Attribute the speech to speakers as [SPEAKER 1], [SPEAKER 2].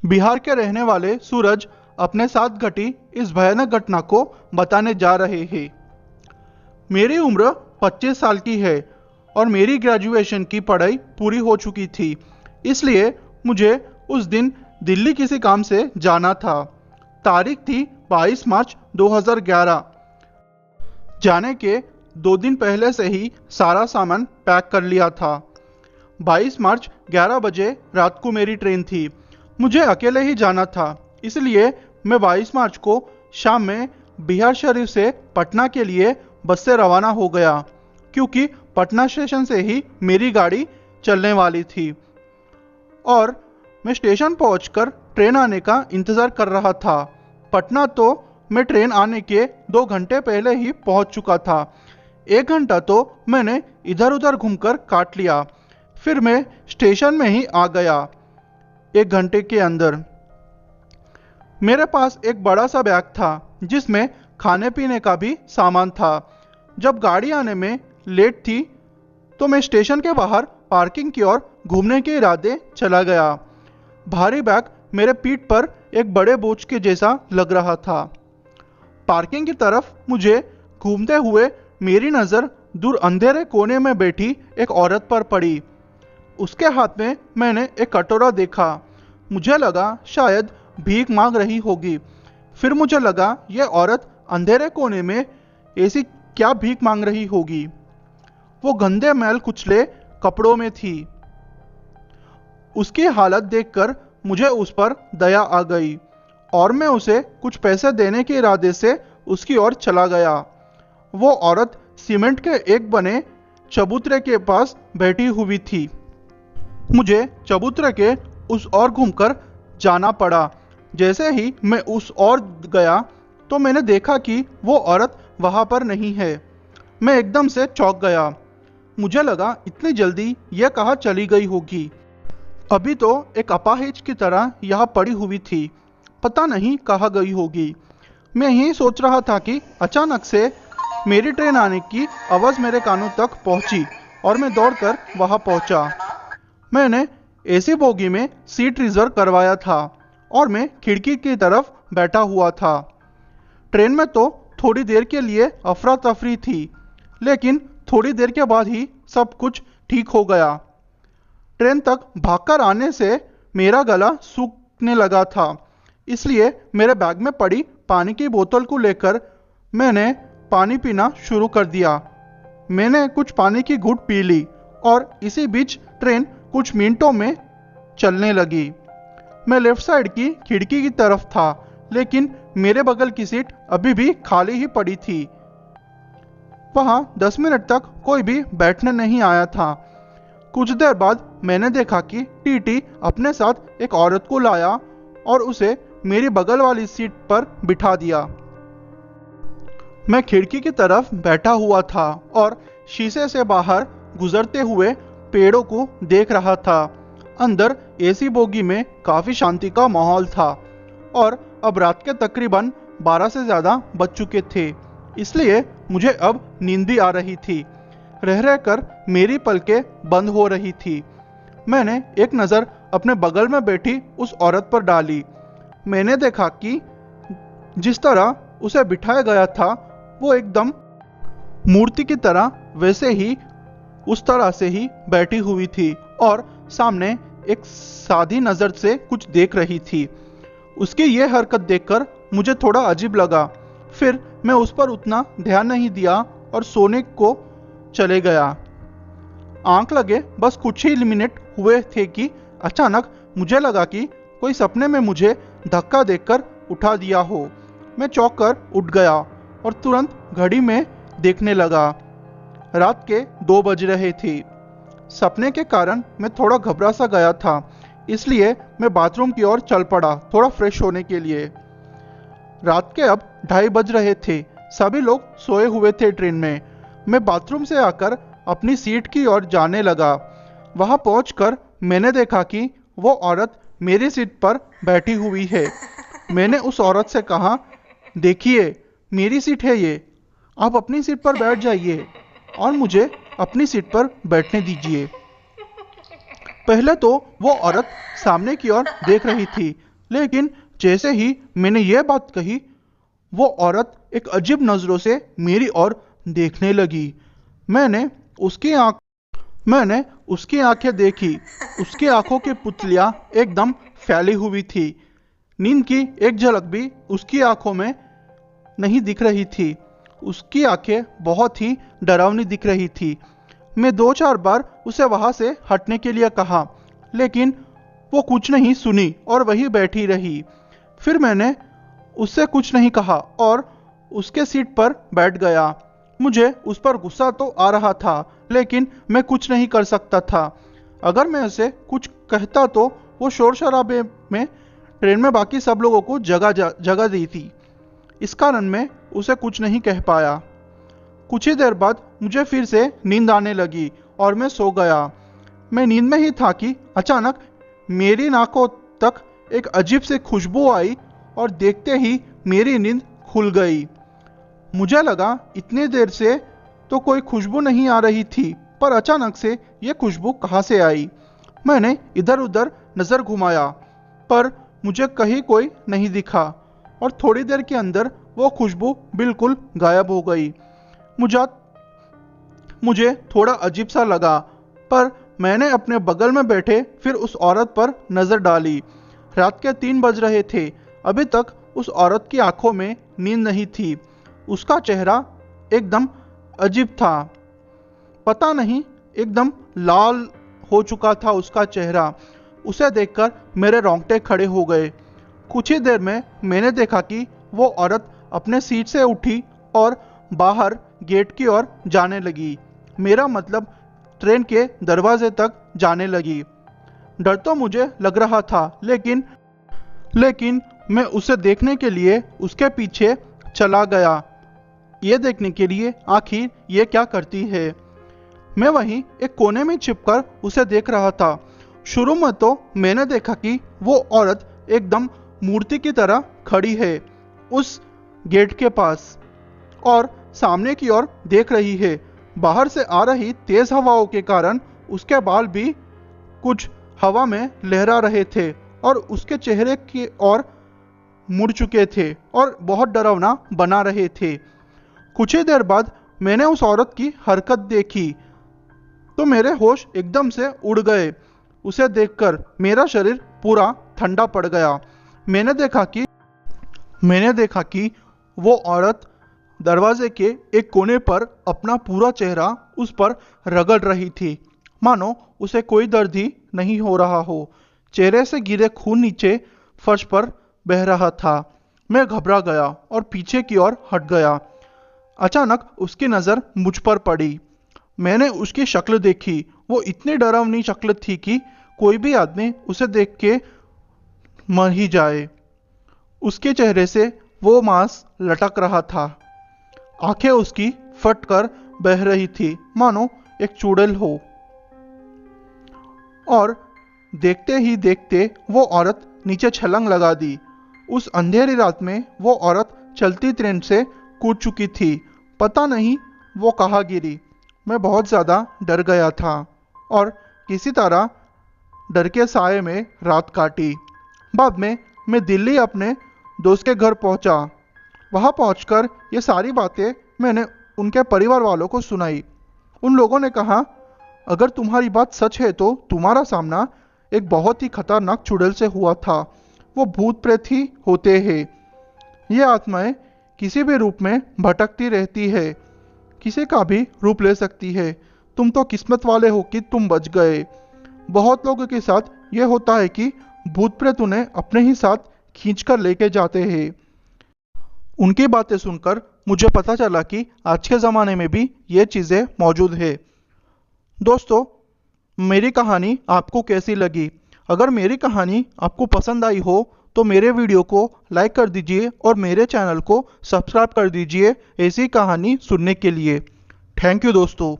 [SPEAKER 1] बिहार के रहने वाले सूरज अपने साथ घटी इस भयानक घटना को बताने जा रहे हैं। मेरी उम्र 25 साल की है और मेरी ग्रेजुएशन की पढ़ाई पूरी हो चुकी थी, इसलिए मुझे उस दिन दिल्ली किसी काम से जाना था। तारीख थी 22 मार्च 2011। जाने के 2 दिन पहले से ही सारा सामान पैक कर लिया था। 22 मार्च 11 बजे रात को मेरी ट्रेन थी। मुझे अकेले ही जाना था, इसलिए मैं 22 मार्च को शाम में बिहार शरीफ से पटना के लिए बस से रवाना हो गया, क्योंकि पटना स्टेशन से ही मेरी गाड़ी चलने वाली थी और मैं स्टेशन पहुंचकर ट्रेन आने का इंतज़ार कर रहा था। पटना तो मैं ट्रेन आने के 2 घंटे पहले ही पहुंच चुका था। 1 घंटा तो मैंने इधर उधर घूमकर काट लिया, फिर मैं स्टेशन में ही आ गया। 1 घंटे के अंदर मेरे पास एक बड़ा सा बैग था जिसमें खाने पीने का भी सामान था। जब गाड़ी आने में लेट थी तो मैं स्टेशन के बाहर पार्किंग की ओर घूमने के इरादे चला गया। भारी बैग मेरे पीठ पर एक बड़े बोझ के जैसा लग रहा था। पार्किंग की तरफ मुझे घूमते हुए मेरी नज़र दूर अंधेरे कोने में बैठी एक औरत पर पड़ी। उसके हाथ में मैंने एक कटोरा देखा। मुझे लगा शायद भीख मांग रही होगी। फिर मुझे लगा यह औरत अंधेरे कोने में ऐसी क्या भीख मांग रही होगी। वो गंदे मैल कुचले कपड़ों में थी। उसकी हालत देखकर मुझे उस पर दया आ गई और मैं उसे कुछ पैसे देने के इरादे से उसकी ओर चला गया। वो औरत सीमेंट के एक बने चबूतरे के पास बैठी हुई थी। मुझे चबूतरे के उस ओर घूमकर जाना पड़ा। जैसे ही मैं उस ओर गया तो मैंने देखा कि वो औरत वहाँ पर नहीं है। मैं एकदम से चौंक गया। मुझे लगा इतनी जल्दी यह कहाँ चली गई होगी। अभी तो एक अपाहिज की तरह यहाँ पड़ी हुई थी, पता नहीं कहाँ गई होगी। मैं यही सोच रहा था कि अचानक से मेरी ट्रेन आने की आवाज़ मेरे कानों तक पहुंची और मैं दौड़कर वहां पहुंचा। मैंने एसी बोगी में सीट रिजर्व करवाया था और मैं खिड़की की तरफ बैठा हुआ था। ट्रेन में तो थोड़ी देर के लिए अफरा तफरी थी, लेकिन थोड़ी देर के बाद ही सब कुछ ठीक हो गया। ट्रेन तक भागकर आने से मेरा गला सूखने लगा था, इसलिए मेरे बैग में पड़ी पानी की बोतल को लेकर मैंने पानी पीना शुरू कर दिया। मैंने कुछ पानी की घुट पी ली और इसी बीच ट्रेन कुछ मिनटों में चलने लगी। मैं लेफ्ट साइड की खिड़की की तरफ था, लेकिन मेरे बगल की सीट अभी भी खाली ही पड़ी थी। वहां 10 मिनट तक कोई भी बैठने नहीं आया था। कुछ देर बाद मैंने देखा कि टीटी अपने साथ एक औरत को लाया और उसे मेरी बगल वाली सीट पर बिठा दिया। मैं खिड़की की तरफ बैठा हुआ था और शीशे से बाहर गुजरते हुए पेड़ों को देख रहा था। अंदर एसी बोगी में काफ़ी शांति का माहौल था और अब रात के तकरीबन 12 से ज़्यादा बज चुके थे, इसलिए मुझे अब नींद भी आ रही थी। रह रहकर मेरी पलकें बंद हो रही थी। मैंने एक नज़र अपने बगल में बैठी उस औरत पर डाली। मैंने देखा कि जिस तरह उसे बिठाया गया था वो एकदम मूर्ति की तरह वैसे ही उस तरह से ही बैठी हुई थी और सामने एक साधी नज़र से कुछ देख रही थी। उसकी यह हरकत देखकर मुझे थोड़ा अजीब लगा। फिर मैं उस पर उतना ध्यान नहीं दिया और सोने को चले गया। आंख लगे बस कुछ ही मिनट हुए थे कि अचानक मुझे लगा कि कोई सपने में मुझे धक्का देकर उठा दिया हो। मैं चौंक कर उठ गया और तुरंत घड़ी में देखने लगा। रात के 2 बज रहे थे। सपने के कारण मैं थोड़ा घबरा सा गया था, इसलिए मैं बाथरूम की ओर चल पड़ा थोड़ा फ्रेश होने के लिए। रात के अब 2:30 बज रहे थे। सभी लोग सोए हुए थे ट्रेन में। मैं बाथरूम से आकर अपनी सीट की ओर जाने लगा। वहां पहुंचकर मैंने देखा कि वो औरत मेरी सीट पर बैठी हुई है। मैंने उस औरत से कहा, देखिए मेरी सीट है ये, आप अपनी सीट पर बैठ जाइए और मुझे अपनी सीट पर बैठने दीजिए। पहले तो वो औरत सामने की ओर देख रही थी, लेकिन जैसे ही मैंने ये बात कही, वो औरत एक अजीब नज़रों से मेरी ओर देखने लगी। मैंने उसकी आंख मैंने उसकी आंखें देखी। उसकी आंखों की पुतलियां एकदम फैली हुई थी। नींद की एक झलक भी उसकी आंखों में नहीं दिख रही थी। उसकी आंखें बहुत ही डरावनी दिख रही थी। मैं दो चार बार उसे वहां से हटने के लिए कहा, लेकिन वो कुछ नहीं सुनी और वहीं बैठी रही। फिर मैंने उससे कुछ नहीं कहा और उसके सीट पर बैठ गया। मुझे उस पर गुस्सा तो आ रहा था, लेकिन मैं कुछ नहीं कर सकता था। अगर मैं उसे कुछ कहता तो वो शोर शराबे में ट्रेन में बाकी सब लोगों को जगह दी थी। इस कारण मैं उसे कुछ नहीं कह पाया। कुछ ही देर बाद मुझे फिर से नींद आने लगी और मैं सो गया। मैं नींद में ही था कि अचानक मेरी नाकों तक एक अजीब सी खुशबू आई और देखते ही मेरी नींद खुल गई। मुझे लगा इतनी देर से तो कोई खुशबू नहीं आ रही थी, पर अचानक से ये खुशबू कहाँ से आई। मैंने इधर उधर नज़र घुमाया, पर मुझे कहीं कोई नहीं दिखा और थोड़ी देर के अंदर वो खुशबू बिल्कुल गायब हो गई। मुझे थोड़ा अजीब सा लगा, पर मैंने अपने बगल में बैठे फिर उस औरत पर नज़र डाली। रात के 3 बज रहे थे। अभी तक उस औरत की आंखों में नींद नहीं थी। उसका चेहरा एकदम अजीब था। पता नहीं, एकदम लाल हो चुका था उसका चेहरा। उसे देखकर मेरे रोंगटे खड़े हो गए। कुछ ही देर में मैंने देखा कि वो औरत अपने सीट से उठी और बाहर गेट की ओर जाने लगी। मेरा मतलब ट्रेन के दरवाजे तक जाने लगी। डर तो मुझे लग रहा था, लेकिन मैं उसे देखने के लिए उसके पीछे चला गया, ये देखने के लिए आखिर ये क्या करती है। मैं वहीं एक कोने में छिपकर उसे देख रहा था। शुरू में तो मैंने देखा कि वो औरत एकदम मूर्ति की तरह खड़ी है उस गेट के पास और सामने की ओर देख रही है। बाहर से आ रही तेज हवाओं के कारण उसके बाल भी कुछ हवा में लहरा रहे थे और उसके चेहरे की ओर मुड़ चुके थे और बहुत डरावना बना रहे थे। कुछ ही देर बाद मैंने उस औरत की हरकत देखी तो मेरे होश एकदम से उड़ गए। उसे देखकर मेरा शरीर पूरा ठंडा पड़ गया। मैंने देखा कि वो औरत दरवाजे के एक कोने पर अपना पूरा चेहरा उस पर रगड़ रही थी, मानो उसे कोई दर्द ही नहीं हो रहा हो। चेहरे से गिरे खून नीचे फर्श पर बह रहा था। मैं घबरा गया और पीछे की ओर हट गया। अचानक उसकी नज़र मुझ पर पड़ी। मैंने उसकी शक्ल देखी। वो इतनी डरावनी शक्ल थी कि कोई भी आदमी उसे देख के मर ही जाए। उसके चेहरे से वो मांस लटक रहा था। आंखें उसकी फट कर बह रही थी, मानो एक चुड़ैल हो। और देखते ही देखते वो औरत नीचे छलांग लगा दी। उस अंधेरी रात में वो औरत चलती ट्रेन से कूद चुकी थी। पता नहीं वो कहाँ गिरी। मैं बहुत ज़्यादा डर गया था और किसी तरह डर के साए में रात काटी। बाद में मैं दिल्ली अपने दोस्त के घर पहुंचा। वहां पहुंचकर ये सारी बातें मैंने उनके परिवार वालों को सुनाई। उन लोगों ने कहा, अगर तुम्हारी बात सच है तो तुम्हारा सामना एक बहुत ही खतरनाक चुड़ैल से हुआ था। वो भूत प्रेत ही होते हैं। ये आत्माएं किसी भी रूप में भटकती रहती है, किसी का भी रूप ले सकती है। तुम तो किस्मत वाले हो कि तुम बच गए। बहुत लोगों के साथ ये होता है कि भूत प्रेत उन्हें अपने ही साथ खींचकर लेके जाते हैं। उनकी बातें सुनकर मुझे पता चला कि आज के ज़माने में भी ये चीज़ें मौजूद है। दोस्तों, मेरी कहानी आपको कैसी लगी? अगर मेरी कहानी आपको पसंद आई हो तो मेरे वीडियो को लाइक कर दीजिए और मेरे चैनल को सब्सक्राइब कर दीजिए ऐसी कहानी सुनने के लिए। थैंक यू दोस्तों।